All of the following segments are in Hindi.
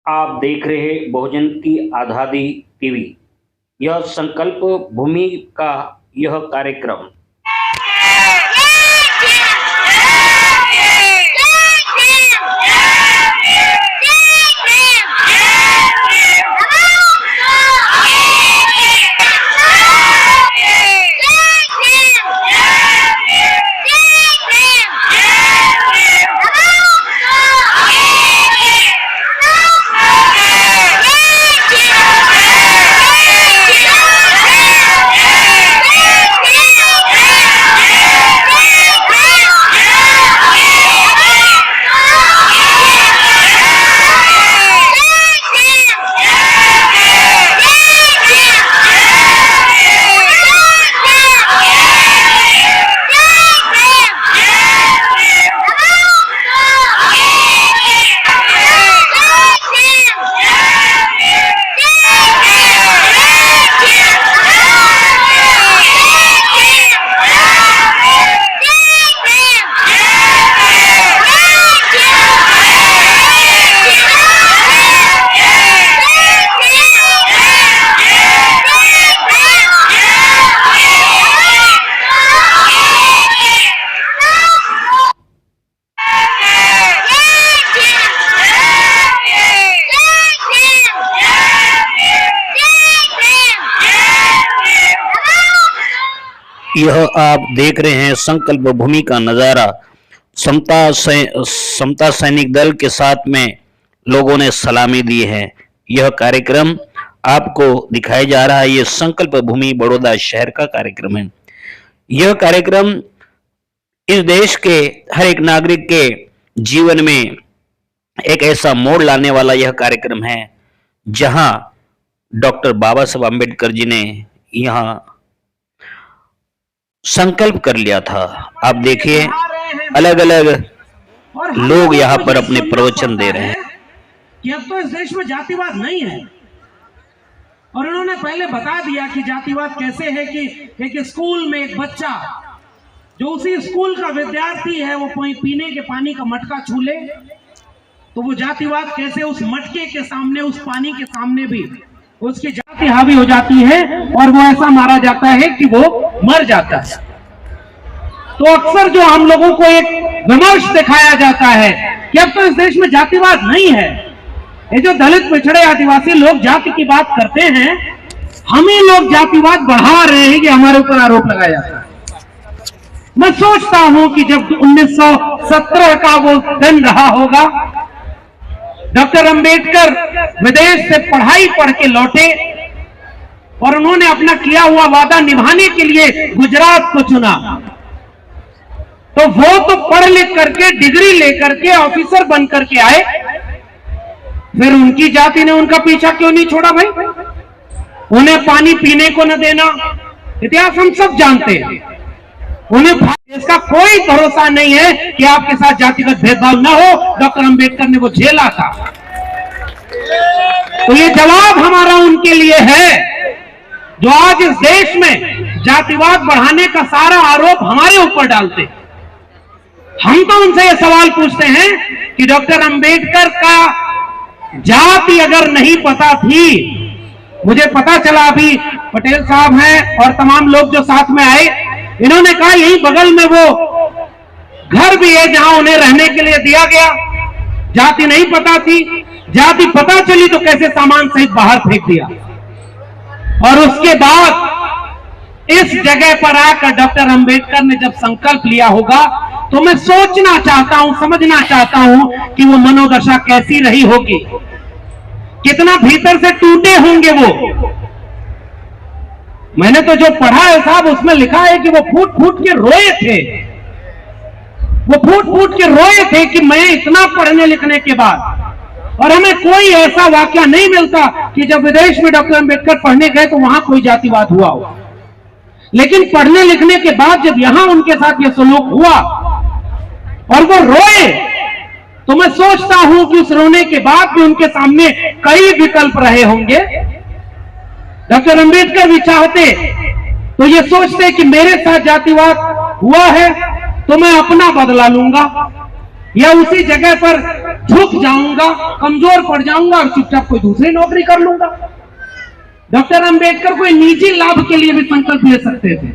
आप देख रहे हैं बहुजन की आज़ादी टीवी। यह संकल्प भूमि का यह कार्यक्रम यह आप देख रहे हैं संकल्प भूमि का नजारा। समता सैनिक दल के साथ में लोगों ने सलामी दी है। यह कार्यक्रम आपको दिखाया जा रहा है। यह संकल्प भूमि बड़ौदा शहर का कार्यक्रम है। यह कार्यक्रम इस देश के हर एक नागरिक के जीवन में एक ऐसा मोड़ लाने वाला यह कार्यक्रम है जहां डॉक्टर बाबा साहब अम्बेडकर जी ने यहाँ संकल्प कर लिया था। आप देखिए अलग अलग लोग यहाँ पर अपने प्रवचन दे रहे हैं कि अब तो इस देश में जातिवाद नहीं है। और उन्होंने पहले बता दिया कि जातिवाद कैसे है कि एक स्कूल में एक बच्चा जो उसी स्कूल का विद्यार्थी है वो पीने के पानी का मटका छू ले तो वो जातिवाद कैसे उस मटके के सामने, उस पानी के सामने भी उसकी जाति हावी हो जाती है और वो ऐसा मारा जाता है कि वो मर जाता है। तो अक्सर जो हम लोगों को एक विमर्श दिखाया जाता है कि अब तो इस देश में जातिवाद नहीं है। ये जो दलित, पिछड़े, आदिवासी लोग जाति की बात करते हैं, हमें लोग जातिवाद बढ़ा रहे हैं कि हमारे ऊपर आरोप लगाया जाता है। मैं सोचता हूं कि जब 1917 का वो दिन रहा होगा, डॉक्टर अंबेडकर विदेश से पढ़ाई पढ़ के लौटे और उन्होंने अपना किया हुआ वादा निभाने के लिए गुजरात को चुना, तो वो तो पढ़ लिख करके, डिग्री लेकर के, ऑफिसर बन करके आए। फिर उनकी जाति ने उनका पीछा क्यों नहीं छोड़ा भाई? उन्हें पानी पीने को न देना, इतिहास हम सब जानते हैं। उन्हें इसका कोई भरोसा नहीं है कि आपके साथ जातिगत भेदभाव न हो। डॉक्टर अंबेडकर ने वो झेला था। तो ये जवाब हमारा उनके लिए है जो आज इस देश में जातिवाद बढ़ाने का सारा आरोप हमारे ऊपर डालते। हम तो उनसे ये सवाल पूछते हैं कि डॉक्टर अंबेडकर का जाति अगर नहीं पता थी, मुझे पता चला अभी पटेल साहब हैं और तमाम लोग जो साथ में आए, इन्होंने कहा यही बगल में वो घर भी है जहां उन्हें रहने के लिए दिया गया। जाति नहीं पता थी, जाति पता चली तो कैसे सामान सहित बाहर फेंक दिया। और उसके बाद इस जगह पर आकर डॉक्टर अंबेडकर ने जब संकल्प लिया होगा तो मैं सोचना चाहता हूं, समझना चाहता हूं कि वो मनोदशा कैसी रही होगी, कितना भीतर से टूटे होंगे वो। मैंने तो जो पढ़ा है साहब, उसमें लिखा है कि वो फूट फूट के रोए थे। वो फूट फूट के रोए थे कि मैं इतना पढ़ने लिखने के बाद, और हमें कोई ऐसा वाकया नहीं मिलता कि जब विदेश में डॉक्टर अंबेडकर पढ़ने गए तो वहां कोई जातिवाद हुआ हो। लेकिन पढ़ने लिखने के बाद जब यहां उनके साथ यह सलूक हुआ और वो रोए, तो मैं सोचता हूं कि उस रोने के बाद भी उनके सामने कई विकल्प रहे होंगे। डॉक्टर अंबेडकर भी चाहते तो ये सोचते कि मेरे साथ जातिवाद हुआ है तो मैं अपना बदला लूंगा, या उसी जगह पर झुक जाऊंगा, कमजोर पड़ जाऊंगा और चुपचाप कोई दूसरी नौकरी कर लूंगा। डॉक्टर अंबेडकर कोई निजी लाभ के लिए भी संकल्प ले सकते थे,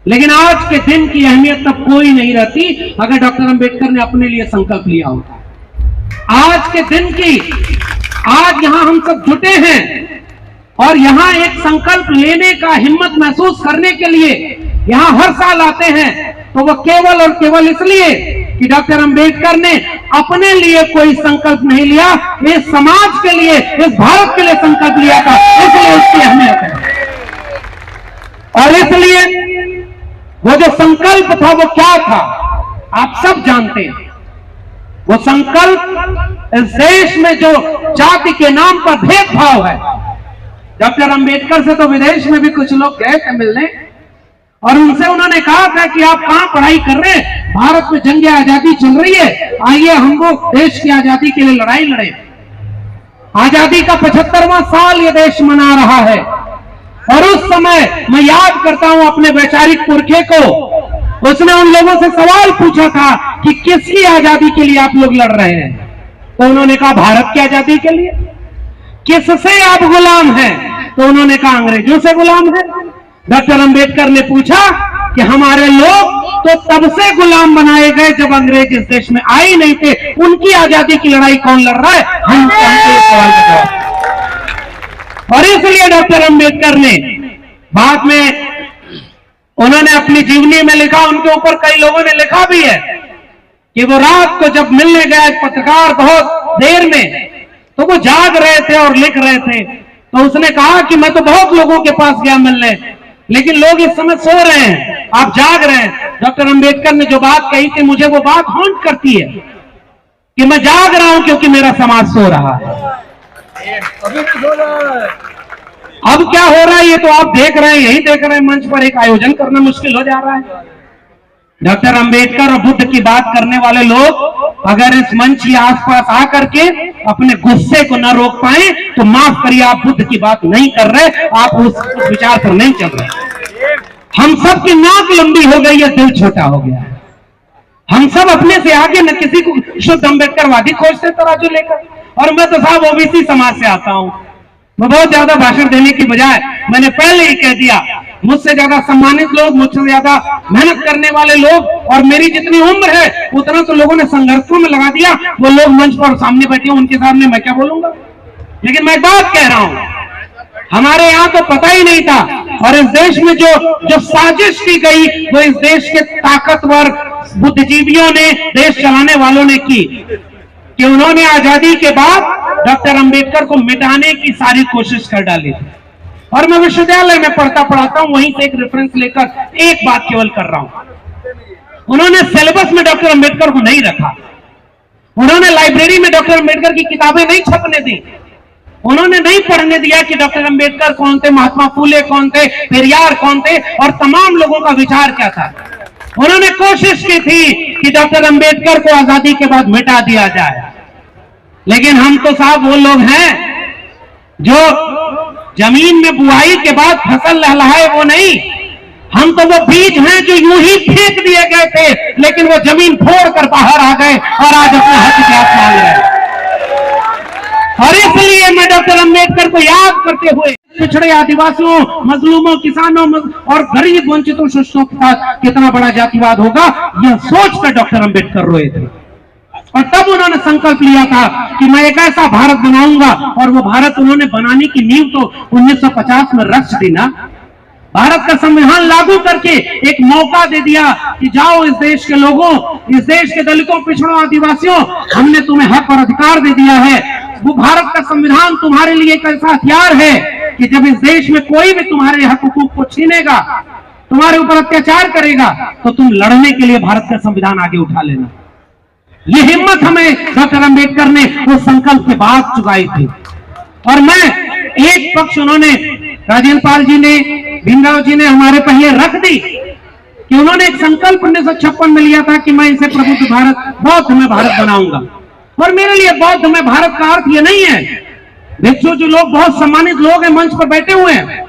लेकिन आज के दिन की अहमियत तब कोई नहीं रहती अगर डॉक्टर अंबेडकर ने अपने लिए संकल्प लिया होता। आज के दिन की, आज यहां हम सब जुटे हैं और यहां एक संकल्प लेने का हिम्मत महसूस करने के लिए यहां हर साल आते हैं, तो वो केवल और केवल इसलिए कि डॉक्टर अंबेडकर ने अपने लिए कोई संकल्प नहीं लिया, इस समाज के लिए, इस भारत के लिए संकल्प लिया था, इसलिए उसकी अहमियत है। और इसलिए वो जो संकल्प था वो क्या था, आप सब जानते हैं। वो संकल्प इस देश में जो जाति के नाम पर भेदभाव है, डॉक्टर अंबेडकर से तो विदेश में भी कुछ लोग गए थे मिलने और उनसे उन्होंने कहा था कि आप कहां पढ़ाई कर रहे हैं, भारत में जंग आजादी चल रही है, आइए हम लोग देश की आजादी के लिए लड़ाई लड़े। आजादी का 75वां साल ये देश मना रहा है और उस समय मैं याद करता हूं अपने वैचारिक पुरखे को, उसने उन लोगों से सवाल पूछा था कि किसकी आजादी के लिए आप लोग लड़ रहे हैं, तो उन्होंने कहा भारत की आजादी के लिए। किससे आप गुलाम हैं, तो उन्होंने कहा अंग्रेजों से गुलाम है। डॉक्टर अंबेडकर ने पूछा कि हमारे लोग तो तब से गुलाम बनाए गए जब अंग्रेज इस देश में आए ही नहीं थे, उनकी आजादी की लड़ाई कौन लड़ रहा है, हम सवाल का जवाब। और इसलिए डॉक्टर अंबेडकर ने बाद में उन्होंने अपनी जीवनी में लिखा, उनके ऊपर कई लोगों ने लिखा भी है कि वो रात को जब मिलने गए पत्रकार बहुत देर में, तो वो जाग रहे थे और लिख रहे थे, तो उसने कहा कि मैं तो बहुत लोगों के पास गया मिलने, लेकिन लोग इस समय सो रहे हैं, आप जाग रहे हैं। डॉक्टर अंबेडकर ने जो बात कही थी, मुझे वो बात हॉन्ट करती है कि मैं जाग रहा हूं क्योंकि मेरा समाज सो रहा है। अब क्या हो रहा है ये तो आप देख रहे हैं, यही देख रहे हैं, मंच पर एक आयोजन करना मुश्किल हो जा रहा है। डॉक्टर अंबेडकर और बुद्ध की बात करने वाले लोग अगर इस मंच के आसपास आकर के अपने गुस्से को न रोक पाए तो माफ करिए, आप बुद्ध की बात नहीं कर रहे, आप उस विचार पर नहीं चल रहे। हम सब की नाक लंबी हो गई है, दिल छोटा हो गया है। हम सब अपने से आगे न किसी को शुद्ध अंबेडकरवादी खोजते तराजू लेकर। और मैं तो साहब ओबीसी समाज से आता हूं, मैं बहुत ज्यादा भाषण देने की बजाय मैंने पहले ही कह दिया, मुझसे ज्यादा सम्मानित लोग, मुझसे ज्यादा मेहनत करने वाले लोग और मेरी जितनी उम्र है उतना तो लोगों ने संघर्षों में लगा दिया। वो लोग मंच पर सामने बैठे हैं, उनके सामने मैं क्या बोलूंगा। लेकिन मैं बात कह रहा हूं, हमारे यहाँ तो पता ही नहीं था, और इस देश में जो साजिश की गई वो इस देश के ताकतवर बुद्धिजीवियों ने, देश चलाने वालों ने की, कि उन्होंने आजादी के बाद डॉक्टर अंबेडकर को मिटाने की सारी कोशिश कर डाली। और मैं विश्वविद्यालय में पढ़ाता हूं, वहीं से एक रेफरेंस लेकर एक बात केवल कर रहा हूं। उन्होंने सिलेबस में डॉक्टर अंबेडकर को नहीं रखा, उन्होंने लाइब्रेरी में डॉक्टर अंबेडकर की किताबें नहीं छपने दी, उन्होंने नहीं पढ़ने दिया कि डॉक्टर अंबेडकर कौन थे, महात्मा फूले कौन थे, पेरियार कौन थे और तमाम लोगों का विचार क्या था। उन्होंने कोशिश की थी कि डॉक्टर अंबेडकर को आजादी के बाद मिटा दिया जाए। लेकिन हम तो साहब वो लोग हैं जो जमीन में बुआई के बाद फसल लहलहाए, वो नहीं। हम तो वो बीज हैं जो यूं ही फेंक दिए गए थे, लेकिन वो जमीन फोड़ कर बाहर आ गए और आज अपने हक की बात मांग रहे हैं। और इसलिए मैं डॉक्टर अंबेडकर को याद करते हुए पिछड़े आदिवासियों, मजलूमों, किसानों और गरीब वंचितों शोषितों के साथ कितना बड़ा जातिवाद होगा, यह सोचकर डॉक्टर अंबेडकर रोए थे। और तब उन्होंने संकल्प लिया था कि मैं एक ऐसा भारत बनाऊंगा, और वो भारत उन्होंने बनाने की नींव तो 1950 में रच दी ना। भारत का संविधान लागू करके एक मौका दे दिया कि जाओ इस देश के लोगों, इस देश के दलितों, पिछड़ों, आदिवासियों, हमने तुम्हें हक और अधिकार दे दिया है। वो भारत का संविधान तुम्हारे लिए एक ऐसा हथियार है कि जब इस देश में कोई भी तुम्हारे हक हुकूक को छीनेगा, तुम्हारे ऊपर अत्याचार करेगा, तो तुम लड़ने के लिए भारत का संविधान आगे उठा लेना। ये हिम्मत हमें डॉक्टर अंबेडकर ने उस संकल्प के बाद चुकाई थी। और मैं एक पक्ष उन्होंने, राजेंद्र पाल जी ने, भीमराव जी ने हमारे पहले रख दी कि उन्होंने एक संकल्प 1956 में लिया था कि मैं इसे प्रबुद्ध भारत, बौद्ध में भारत बनाऊंगा। और मेरे लिए बौद्ध में भारत का अर्थ ये नहीं है, देखो जो लोग बहुत सम्मानित लोग हैं मंच पर बैठे हुए हैं,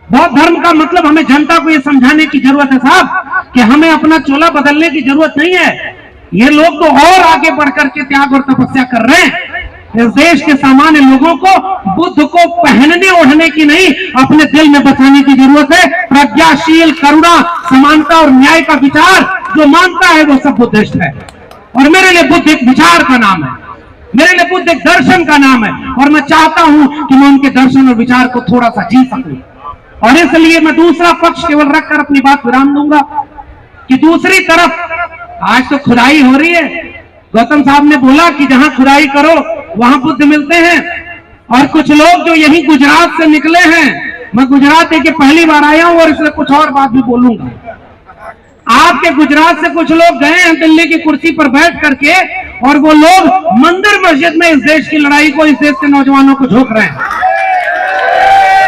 बौद्ध धर्म का मतलब हमें जनता को ये समझाने की जरूरत है साहब कि हमें अपना चोला बदलने की जरूरत नहीं है। ये लोग तो और आगे बढ़ करके त्याग और तपस्या कर रहे हैं। इस देश के सामान्य लोगों को बुद्ध को पहनने ओढ़ने की नहीं, अपने दिल में बसाने की जरूरत है। प्रज्ञाशील, करुणा, समानता और न्याय का विचार जो मानता है वो सब बुद्धिस्ट है। और मेरे लिए बुद्ध एक विचार का नाम है, मेरे लिए बुद्ध एक दर्शन का नाम है, और मैं चाहता हूं कि मैं उनके दर्शन और विचार को थोड़ा सा जी सकूं। और इसलिए मैं दूसरा पक्ष केवल रखकर अपनी बात विराम दूंगा कि दूसरी तरफ आज तो खुदाई हो रही है। गौतम साहब ने बोला कि जहां खुदाई करो वहां बुद्ध मिलते हैं, और कुछ लोग जो यही गुजरात से निकले हैं, मैं गुजरात के पहली बार आया हूं और इसलिए कुछ और बात भी बोलूंगा। आपके गुजरात से कुछ लोग गए हैं दिल्ली की कुर्सी पर बैठ करके, और वो लोग मंदिर मस्जिद में इस देश की लड़ाई को, इस देश के नौजवानों को झोंक रहे हैं।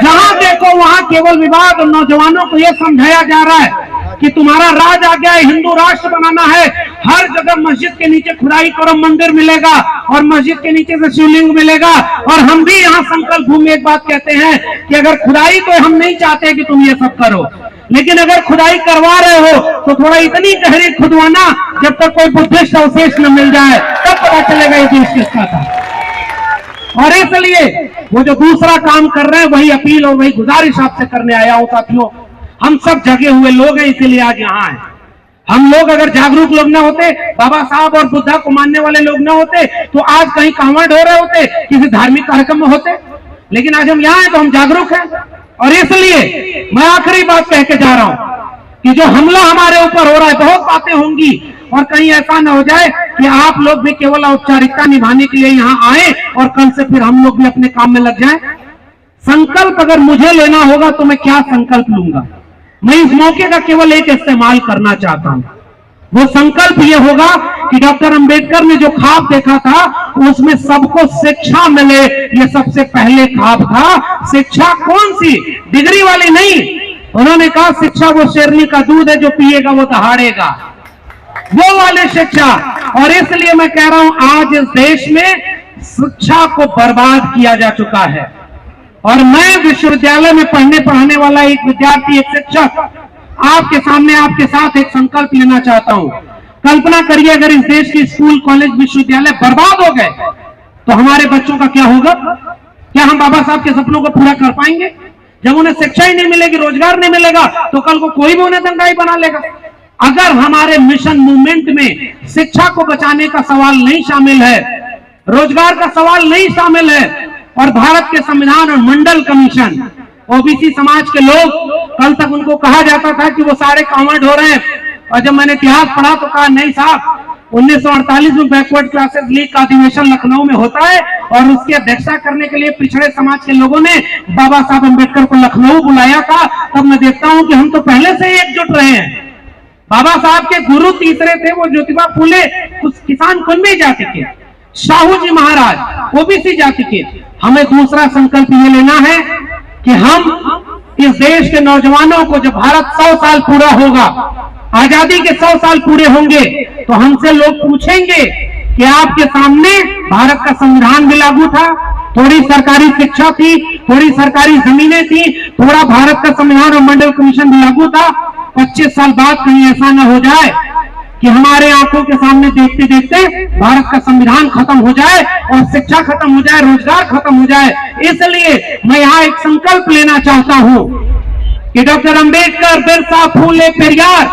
जहां देखो वहां केवल विवाद, और नौजवानों को यह समझाया जा रहा है कि तुम्हारा राज आ गया है, हिंदू राष्ट्र बनाना है, हर जगह मस्जिद के नीचे खुदाई करो, मंदिर मिलेगा, और मस्जिद के नीचे से शिवलिंग मिलेगा। और हम भी यहाँ संकल्प भूमि एक बात कहते हैं कि अगर खुदाई तो हम नहीं चाहते कि तुम ये सब करो, लेकिन अगर खुदाई करवा रहे हो तो थोड़ा इतनी गहरी खुदवाना जब तक कोई बुद्धिस्ट अवशेष न मिल जाए, तब पता चलेगा ये देश किसका था। और इसलिए वो जो दूसरा काम कर रहे हैं वही अपील और वही गुजारिश आपसे करने आया हूं। साथियों, हम सब जगे हुए लोग हैं, इसीलिए आज यहाँ हैं। हम लोग अगर जागरूक लोग ना होते, बाबा साहब और बुद्धा को मानने वाले लोग ना होते, तो आज कहीं कांवड़ हो रहे होते, किसी धार्मिक कार्यक्रम में होते। लेकिन आज हम यहाँ हैं तो हम जागरूक हैं। और इसलिए मैं आखिरी बात कह के जा रहा हूं कि जो हमला हमारे ऊपर हो रहा है, बहुत बातें होंगी, और कहीं ऐसा ना हो जाए कि आप लोग भी केवल औपचारिकता निभाने के लिए यहाँ आए और कल से फिर हम लोग भी अपने काम में लग जाएं। संकल्प अगर मुझे लेना होगा तो मैं क्या संकल्प लूंगा? मैं इस मौके का केवल एक इस्तेमाल करना चाहता हूं। वो संकल्प ये होगा कि डॉक्टर अंबेडकर ने जो ख्वाब देखा था उसमें सबको शिक्षा मिले, ये सबसे पहले ख्वाब था। शिक्षा कौन सी? डिग्री वाली नहीं। उन्होंने कहा शिक्षा वो शेरनी का दूध है, जो पिएगा वो दहाड़ेगा, वो वाली शिक्षा। और इसलिए मैं कह रहा हूं आज इस देश में शिक्षा को बर्बाद किया जा चुका है। और मैं विश्वविद्यालय में पढ़ने पढ़ाने वाला एक विद्यार्थी, एक शिक्षक आपके सामने, आपके साथ एक संकल्प लेना चाहता हूं। कल्पना करिए अगर इस देश के स्कूल, कॉलेज, विश्वविद्यालय बर्बाद हो गए तो हमारे बच्चों का क्या होगा? क्या हम बाबा साहब के सपनों को पूरा कर पाएंगे? जब उन्हें शिक्षा ही नहीं मिलेगी, रोजगार नहीं मिलेगा, तो कल को कोई भी उन्हें दंगाई बना लेगा। अगर हमारे मिशन मूवमेंट में शिक्षा को बचाने का सवाल नहीं शामिल है, रोजगार का सवाल नहीं शामिल है, और भारत के संविधान और मंडल कमीशन, ओबीसी समाज के लोग, कल तक उनको कहा जाता था कि वो सारे कांवड़ हो रहे हैं, और जब मैंने इतिहास पढ़ा तो कहा नहीं साहब, 1948 में बैकवर्ड क्लासेस लीग का अधिवेशन लखनऊ में होता है, और उसकी अध्यक्षता करने के लिए पिछड़े समाज के लोगों ने बाबा साहब अम्बेडकर को लखनऊ बुलाया था। तब मैं देखता हूं कि हम तो पहले से ही एकजुट रहे हैं। बाबा साहब के गुरु तीसरे थे वो ज्योतिबा फूले, उस किसान कुनबी जाति के, शाहू जी महाराज ओबीसी जाति के। हमें दूसरा संकल्प ये लेना है कि हम इस देश के नौजवानों को, जब भारत 100 साल पूरा होगा, आजादी के 100 साल पूरे होंगे, तो हमसे लोग पूछेंगे कि आपके सामने भारत का संविधान भी लागू था, थोड़ी सरकारी शिक्षा थी, थोड़ी सरकारी जमीनें थी, थोड़ा भारत का संविधान और मंडल कमीशन भी लागू था। 25 साल बाद कहीं ऐसा न हो जाए कि हमारे आंखों के सामने देखते देखते भारत का संविधान खत्म हो जाए और शिक्षा खत्म हो जाए, रोजगार खत्म हो जाए। इसलिए मैं यहाँ एक संकल्प लेना चाहता हूँ कि डॉक्टर अंबेडकर, बिरसा, फूले, पेरियार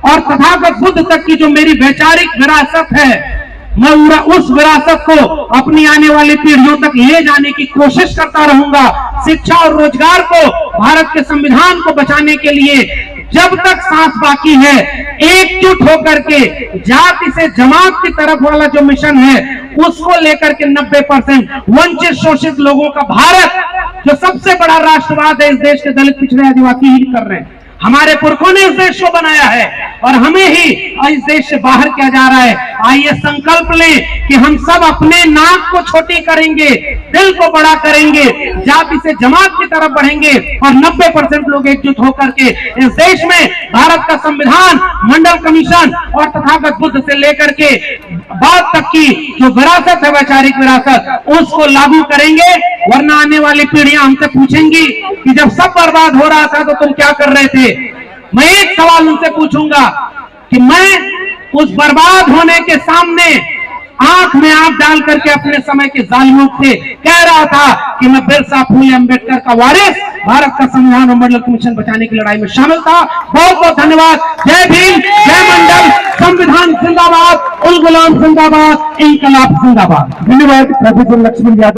और तथागत बुद्ध तक की जो मेरी वैचारिक विरासत है, मैं उस विरासत को अपनी आने वाली पीढ़ियों तक ले जाने की कोशिश करता रहूंगा। शिक्षा और रोजगार को, भारत के संविधान को बचाने के लिए जब तक सांस बाकी है, एकजुट होकर के जाति से जमात की तरफ वाला जो मिशन है उसको लेकर के 90% वंचित शोषित लोगों का भारत, जो सबसे बड़ा राष्ट्रवाद है इस देश के दलित, पिछड़े, आदिवासी ही कर रहे हैं। हमारे पुरखों ने इस देश को बनाया है और हमें ही इस देश से बाहर किया जा रहा है। आइए संकल्प लें कि हम सब अपने नाक को छोटी करेंगे, दिल को बड़ा करेंगे, जाति से जमात की तरफ बढ़ेंगे और 90% लोग एकजुट होकर के इस देश में भारत का संविधान, मंडल कमीशन और तथागत बुद्ध से लेकर के बाद तक की जो विरासत है, वैचारिक विरासत, उसको लागू करेंगे। वरना आने वाली पीढ़ियां हमसे पूछेंगी कि जब सब बर्बाद हो रहा था तो तुम क्या कर रहे थे। मैं एक सवाल उनसे पूछूंगा कि मैं उस बर्बाद होने के सामने आंख में आंख डाल करके अपने समय के जालिमों से कह रहा था कि मैं बिरसा फुले अम्बेडकर का वारिस, भारत का संविधान और मॉडल कमीशन बचाने की लड़ाई में शामिल था। बहुत बहुत धन्यवाद। जय भीम, जय मंडल, संविधान जिंदाबाद, उल गुलाम जिंदाबाद, इंकलाब जिंदाबाद। धन्यवाद प्रोफेसर लक्ष्मण यादव।